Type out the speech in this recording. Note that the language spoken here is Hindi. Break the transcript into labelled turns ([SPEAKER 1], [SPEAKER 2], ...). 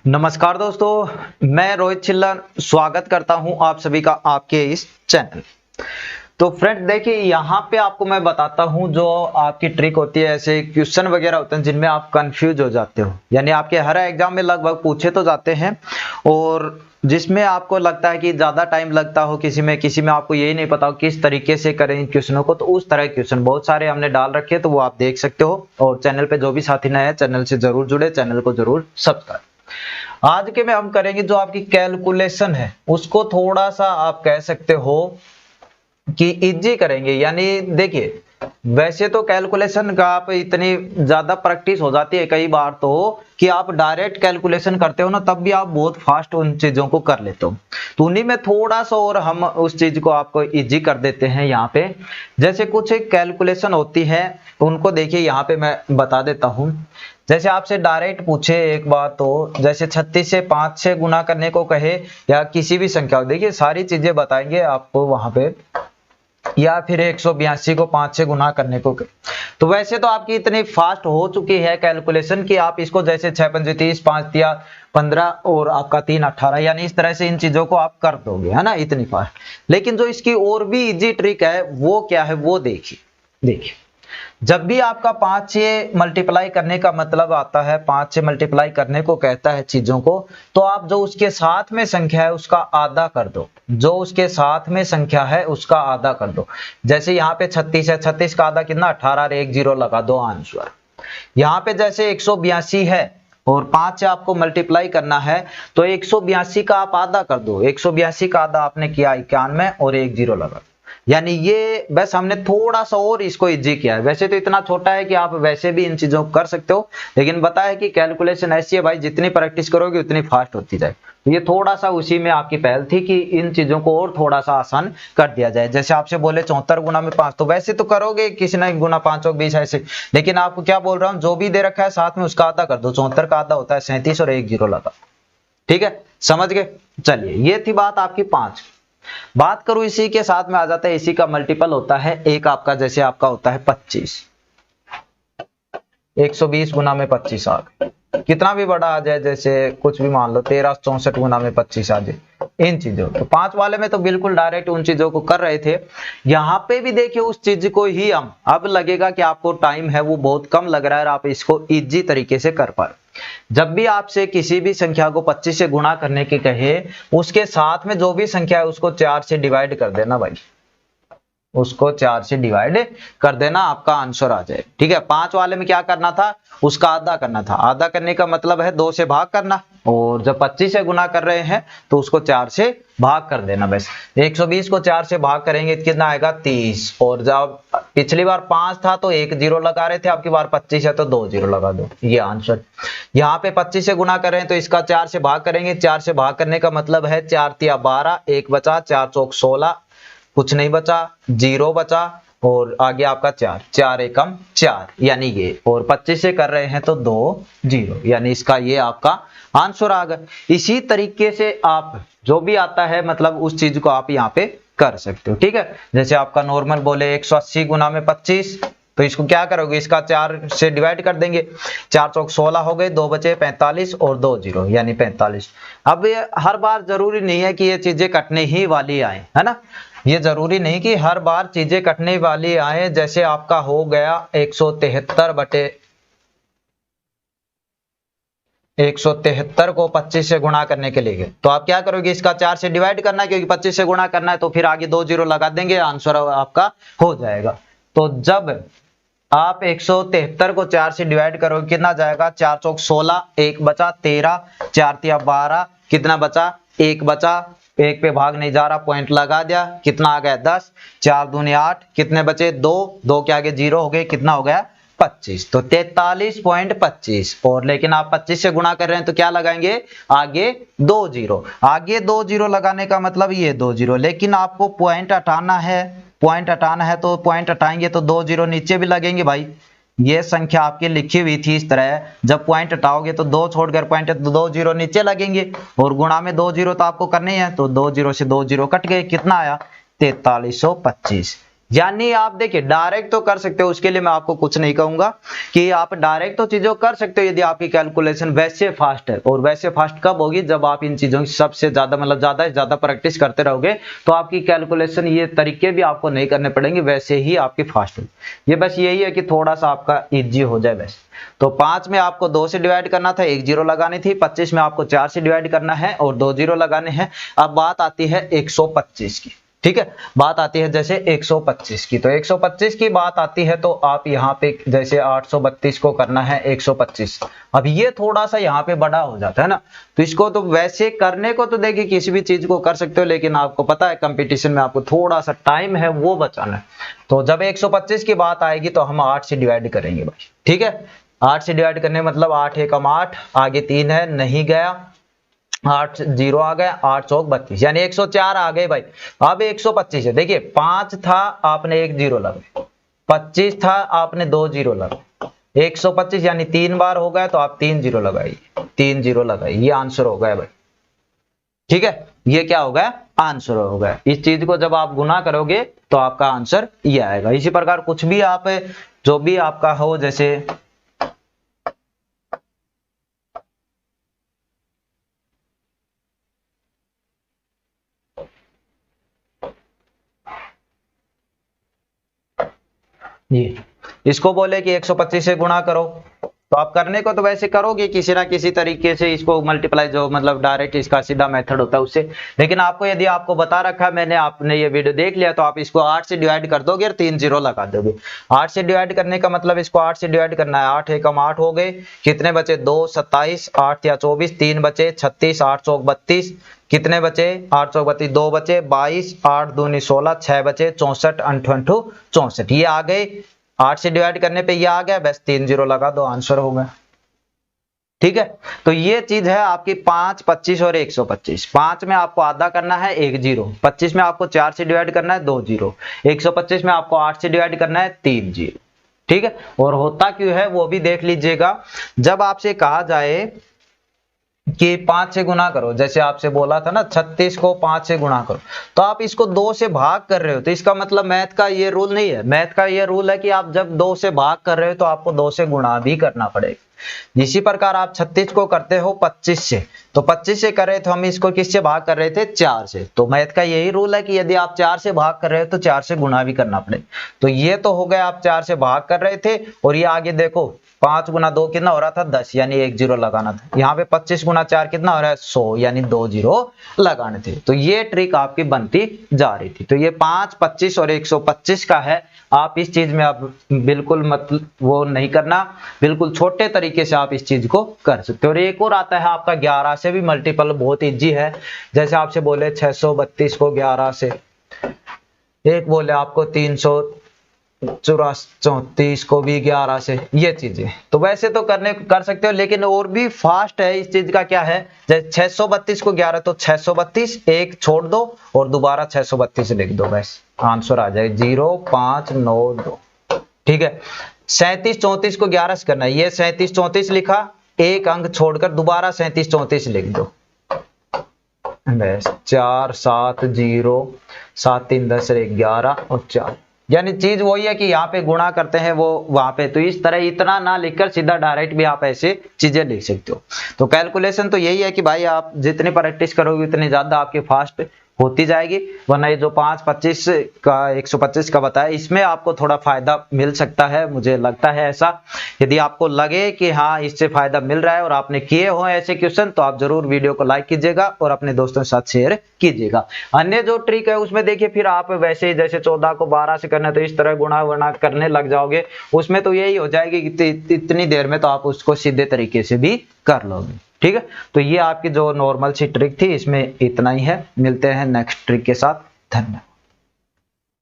[SPEAKER 1] नमस्कार दोस्तों, मैं रोहित चिल्लर स्वागत करता हूं आप सभी का आपके इस चैनल। तो फ्रेंड देखिए, यहाँ पे आपको मैं बताता हूं जो आपकी ट्रिक होती है। ऐसे क्वेश्चन वगैरह होते हैं जिनमें आप कंफ्यूज हो जाते हो, यानी आपके हर एग्जाम में लगभग पूछे तो जाते हैं और जिसमें आपको लगता है कि ज्यादा टाइम लगता हो किसी में आपको यही नहीं पता हो किस तरीके से करें इन क्वेश्चनों को। तो उस तरह के क्वेश्चन बहुत सारे हमने डाल रखे हैं, तो वो आप देख सकते हो। और चैनल पे जो भी साथी नए हैं, चैनल से जरूर जुड़े, चैनल को जरूर सब्सक्राइब। आज के में हम करेंगे जो आपकी कैलकुलेशन है उसको थोड़ा सा आप कह सकते हो कि इजी करेंगे। यानी देखिए, वैसे तो कैलकुलेशन का आप इतनी ज्यादा प्रैक्टिस हो जाती है कई बार तो कि आप डायरेक्ट कैलकुलेशन करते हो ना, तब भी आप बहुत फास्ट उन चीजों को कर लेते हो। तो उन्हीं में थोड़ा सा और हम उस चीज को आपको इजी कर देते हैं। यहाँ पे जैसे कुछ कैलकुलेशन होती है उनको देखिए, यहाँ पे मैं बता देता हूँ। जैसे आपसे डायरेक्ट पूछे एक बात, तो जैसे 36 से 5 से गुना करने को कहे या किसी भी संख्या को, देखिए सारी चीजें बताएंगे आपको वहां पे, या फिर 182 को 5 से गुना करने को कहे। तो वैसे तो आपकी इतनी फास्ट हो चुकी है कैलकुलेशन कि आप इसको जैसे 6 पंजे 30, 5 तिया 15 और आपका 3 18, यानी इस तरह से इन चीजों को आप कर दोगे, है ना, इतनी फास्ट। लेकिन जो इसकी और भी इजी ट्रिक है वो क्या है, वो देखिए जब भी आपका 5 से मल्टीप्लाई करने का मतलब आता है, 5 से मल्टीप्लाई करने को कहता है चीजों को, तो आप जो उसके साथ में संख्या है उसका आधा कर दो। जो उसके साथ में संख्या है उसका आधा कर दो। जैसे यहाँ पे 36 है, 36 का आधा कितना, 18, और 1 0 लगा दो आंसर। यहाँ पे जैसे 182 है और 5 से आपको मल्टीप्लाई करना है, तो 182 का आप आधा कर दो। 182 का आधा आपने किया 91 और 1 0 लगा। यानी ये बस हमने थोड़ा सा और इसको इजी किया है। वैसे तो इतना छोटा है कि आप वैसे भी इन चीजों को कर सकते हो, लेकिन बताया कि कैलकुलेशन ऐसी है भाई, जितनी प्रैक्टिस करोगे उतनी फास्ट होती जाए। तो ये थोड़ा सा उसी में आपकी पहल थी कि इन चीजों को और थोड़ा सा आसान कर दिया जाए। जैसे आपसे बोले 74 गुना में 5, तो वैसे तो करोगे किसी ना गुना 5 और 20 ऐसे, लेकिन आपको क्या बोल रहा हूँ, जो भी दे रखा है साथ में उसका आधा कर दो। 74 का आधा होता है 37 और 1 0 लगा। ठीक है, समझ गए। चलिए, ये थी बात आपकी 5। बात करूं इसी के साथ में आ जाता है, इसी का मल्टीपल होता है एक आपका, जैसे आपका होता है 25। 120 गुना में 25 आ गए, कितना भी बड़ा आ जाए, जैसे कुछ भी मान लो 1364 गुना में 25 आ जाए। इन चीजों तो 5 वाले में तो बिल्कुल डायरेक्ट उन चीजों को कर रहे थे। यहाँ पे भी देखिए उस चीज को ही हम, अब लगेगा कि आपको टाइम है वो बहुत कम लग रहा है और आप इसको इजी तरीके से कर पाए। जब भी आपसे किसी भी संख्या को 25 से गुणा करने के कहे, उसके साथ में जो भी संख्या है उसको 4 से डिवाइड कर देना भाई, उसको 4 से डिवाइड कर देना, आपका आंसर आ जाए। ठीक है, 5 वाले में क्या करना था, उसका आधा करना था। आधा करने का मतलब है 2 से भाग करना, और जब 25 से गुना कर रहे हैं तो उसको 4 से भाग कर देना। बस 120 को 4 से भाग करेंगे तो कितना आएगा, 30। और जब पिछली बार 5 था तो 1 0 लगा रहे थे, आपकी बार 25 है तो 2 0 लगा दो, ये आंसर। यहाँ पे 25 से गुना कर रहे हैं तो इसका 4 से भाग करेंगे। 4 से भाग करने का मतलब है 4 तिया 12, 1 बचा, 4 चौक 16, कुछ नहीं बचा, 0 बचा, और आगे आपका 4, 4 एकम 4, यानी ये। और 25 से कर रहे हैं तो 2 0, यानी इसका ये आपका आंसर आ गया। इसी तरीके से आप जो भी आता है मतलब उस चीज को आप यहाँ पे कर सकते हो। ठीक है, जैसे आपका नॉर्मल बोले 180 गुना में 25, तो इसको क्या करोगे, इसका 4 से डिवाइड कर देंगे। 4 चौक 16 हो गए, 2 बचे 45 और 2 0, यानी 45। अब ये हर बार जरूरी नहीं है कि ये चीजें कटने ही वाली आए, है ना, ये जरूरी नहीं कि हर बार चीजें कटने वाली आए। जैसे आपका हो गया 173 बटे 173 को 25 से गुणा करने के लिए, तो आप क्या करोगे, इसका 4 से डिवाइड करना है, क्योंकि 25 से गुणा करना है, तो फिर आगे 2 0 लगा देंगे, आंसर आपका हो जाएगा। तो जब आप 173 को 4 से डिवाइड करोगे कितना जाएगा, 4 चौक 16, 1 बचा, 13, 4 तिया 12, कितना बचा, 1 बचा, 1 पे भाग नहीं जा रहा, पॉइंट लगा दिया, कितना आ गया 10, 4 दूनी 8, कितने बचे 2, 2 के आगे 0 हो गए, कितना हो गया 25, तो 43.25। और लेकिन आप 25 से गुणा कर रहे हैं तो क्या लगाएंगे, आगे 2 0, आगे 2 0 लगाने का मतलब ये 2 0, लेकिन आपको पॉइंट हटाना है, पॉइंट हटाना है तो पॉइंट हटाएंगे तो 2 0 नीचे भी लगेंगे भाई। ये संख्या आपकी लिखी हुई थी इस तरह, जब पॉइंट हटाओगे तो 2 छोड़कर पॉइंट है तो 2 0 नीचे लगेंगे, और गुणा में 2 0 तो आपको करने हैं, तो 2 0 से 2 0 कट गए, कितना आया 4325। यानी आप देखिए डायरेक्ट तो कर सकते हो, उसके लिए मैं आपको कुछ नहीं कहूंगा कि आप डायरेक्ट तो चीजों कर सकते हो यदि आपकी कैलकुलेशन वैसे फास्ट है। और वैसे फास्ट कब होगी, जब आप इन चीजों की सबसे ज्यादा मतलब ज्यादा से ज्यादा प्रैक्टिस करते रहोगे तो आपकी कैलकुलेशन ये तरीके भी आपको नहीं करने पड़ेंगे, वैसे ही आपकी फास्ट होगी। ये बस यही है कि थोड़ा सा आपका इजी हो जाए वैसे। तो 5 में आपको 2 से डिवाइड करना था, 1 जीरो लगानी थी। 25 में आपको 4 से डिवाइड करना है और 2 जीरो लगाने हैं। अब बात आती है 125 की, ठीक है, बात आती है जैसे 125 की। तो 125 की बात आती है तो आप यहाँ पे जैसे 832 को करना है 125। अब ये थोड़ा सा यहाँ पे बड़ा हो जाता है ना, तो इसको तो वैसे करने को तो देखिए किसी भी चीज को कर सकते हो, लेकिन आपको पता है कंपटीशन में आपको थोड़ा सा टाइम है वो बचाना है। तो जब 125 की बात आएगी तो हम 8 से डिवाइड करेंगे भाई, ठीक है। 8 से डिवाइड करने मतलब 8 एकम 8, आगे 3 है नहीं गया, 8 जीरो आ गया, 8 चौक 32 यानी 104 आ गए भाई। अब 125 है, देखिए 5 था आपने 1 जीरो लगाए, 25 था आपने 2 जीरो लगाए, 125 यानी 3 बार हो गया तो आप 3 जीरो लगाइए, 3 जीरो लगाइए, ये आंसर हो गया भाई, ठीक है। ये क्या हो गया, आंसर हो गया। इस चीज को जब आप गुना करोगे तो आपका आंसर ये आएगा। इसी प्रकार कुछ भी आप जो भी आपका हो, जैसे ये इसको बोले कि 125 से गुणा करो, तो आप करने को तो वैसे करोगे किसी ना किसी तरीके से इसको मल्टीप्लाई, जो मतलब डायरेक्ट इसका सीधा मेथड होता है उससे। लेकिन आपको यदि आपको बता रखा है मैंने, आपने ये वीडियो देख लिया, तो आप इसको 8 से डिवाइड कर दोगे और 3 जीरो लगा दोगे। 8 से डिवाइड करने का मतलब इसको 8 से डिवाइड करना है, 8 एकम 8 हो गए, कितने बचे 2 27, 8 या 24, 3 बचे 36, 8 चौक 32, कितने बचे 8 चौक 32, 2 बचे 22, 8 दूनी 16, 6 बचे 64, 8 64, ये आ गए। 8 से डिवाइड करने पे ये आ गया, बस 3 जीरो लगा दो, आंसर हो गया, ठीक है। तो ये चीज है आपकी 5, 25 और 125। 5 में आपको आधा करना है 1 जीरो, 25 में आपको 4 से डिवाइड करना है 2 जीरो, 125 में आपको 8 से डिवाइड करना है 3 जीरो, ठीक है। और होता क्यों है वो भी देख लीजिएगा। जब आपसे कहा जाए कि 5 से गुना करो, जैसे आपसे बोला था ना 36 को 5 से गुणा करो, तो आप इसको 2 से भाग कर रहे हो, तो इसका मतलब मैथ का ये रूल नहीं है। मैथ का ये रूल है कि आप जब 2 से भाग कर रहे हो तो आपको 2 से गुणा भी करना पड़ेगा। इसी प्रकार आप 36 को करते हो 25 से, तो 25 से कर रहे तो हम इसको किससे भाग कर रहे थे, 4 से। तो मैथ का यही रूल है कि यदि आप 4 से भाग कर रहे हो तो 4 से गुणा भी करना पड़ेगा। तो ये तो हो गया, आप 4 से भाग कर रहे थे, और ये आगे देखो 5 गुना 2 कितना हो रहा था 10, यानी 1 जीरो लगाना था। यहाँ पे 25 गुना 4 कितना हो रहा है 100, यानी 2 जीरो लगाने थे। तो ये ट्रिक आपकी बनती जा रही थी। तो ये 5, 25 और 125 का है। आप इस चीज में आप बिल्कुल मतलब वो नहीं करना, बिल्कुल छोटे तरीके से आप इस चीज को कर सकते हो। और एक और आता है आपका 11 से भी मल्टीपल, बहुत इजी है। जैसे आपसे बोले 632 को 11 से, एक बोले आपको 334 को भी 11 से, ये चीजें तो वैसे तो कर सकते हो, लेकिन और भी फास्ट है इस चीज का। क्या है, जैसे 632 को 11 तो 632 एक छोड़ दो और दोबारा 632 लिख दो, बस आंसर आ जाए 0592, ठीक है। 37 34 को 11 से करना है, ये 37 34 लिखा, एक अंक छोड़कर दोबारा 37 34 लिख दो, बस 4 7 0 7 3 10 11 और 4, यानी चीज वही है कि यहाँ पे गुणा करते हैं वो वहां पे। तो इस तरह इतना ना लिखकर सीधा डायरेक्ट भी आप ऐसे चीजें लिख सकते हो। तो कैलकुलेशन तो यही है कि भाई आप जितनी प्रैक्टिस करोगे उतनी ज्यादा आपकी फास्ट होती जाएगी। वरना ये जो 5 25 का 125 का बताया, इसमें आपको थोड़ा फायदा मिल सकता है, मुझे लगता है ऐसा। यदि आपको लगे कि हाँ इससे फायदा मिल रहा है और आपने किए हो ऐसे क्वेश्चन, तो आप जरूर वीडियो को लाइक कीजिएगा और अपने दोस्तों के साथ शेयर कीजिएगा। अन्य जो ट्रिक है उसमें देखिए फिर आप वैसे ही जैसे 14 को 12 से करना, तो इस तरह गुणा वुणा करने लग जाओगे, उसमें तो यही हो जाएगी कि इतनी देर में तो आप उसको सीधे तरीके से भी कर लोगे, ठीक है। तो ये आपकी जो नॉर्मल सी ट्रिक थी, इसमें इतना ही है। मिलते हैं नेक्स्ट ट्रिक के साथ, धन्यवाद।